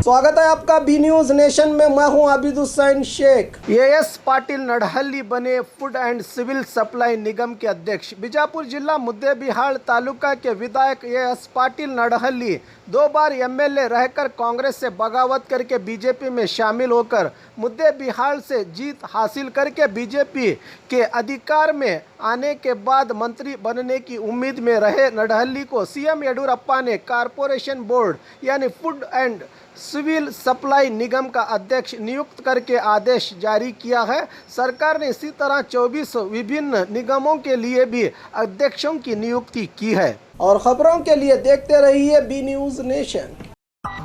स्वागत है आपका बी न्यूज नेशन में। मैं हूं आबिद हुसैन शेख। एएस पाटिल नडहल्ली बने फूड एंड सिविल सप्लाई निगम के अध्यक्ष। बीजापुर जिला मुद्देबिहाड़ तालुका के विधायक एएस पाटिल नडहल्ली 2 बार एमएलए रहकर कांग्रेस से बगावत करके बीजेपी में शामिल होकर मुद्देबिहाड़ से जीत हासिल करके बीजेपी के अधिकार में आने के बाद मंत्री बनने की उम्मीद में रहे नडहल्ली को सीएम येडियुरप्पा ने कॉरपोरेशन बोर्ड यानी फूड एंड सिविल सप्लाई निगम का अध्यक्ष नियुक्त करके आदेश जारी किया है। सरकार ने इसी तरह 24 विभिन्न निगमों के लिए भी अध्यक्षों की नियुक्ति की है। और खबरों के लिए देखते रहिए बी न्यूज नेशन।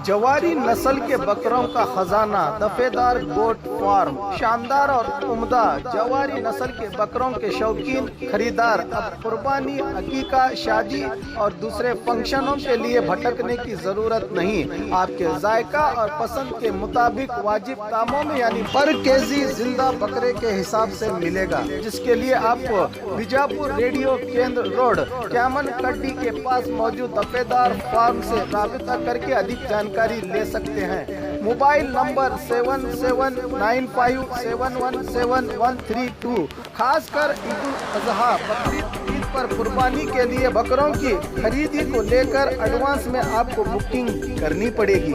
जवारी नस्ल के बकरों का खजाना दफेदार गोट फार्म। शानदार और उम्दा जवारी नस्ल के बकरों के शौकीन खरीदार अब कुर्बानी, अकीका, शादी और दूसरे फंक्शनों के लिए भटकने की जरूरत नहीं। आपके जायका और पसंद के मुताबिक वाजिब दामों में यानी पर केजी जिंदा बकरे के हिसाब से मिलेगा, जिसके लिए आपको बीजापुर रेडियो केंद्र रोड क्यामन कड्डी के पास मौजूद दफेदार फार्म से राबिता करके अधिक जानकारी ले सकते हैं। Mobile number 7795717132। खासकर ईद उल अजहा बकरीद ईद पर कुर्बानी के लिए बकरों की खरीदी को लेकर एडवांस में आपको बुकिंग करनी पड़ेगी।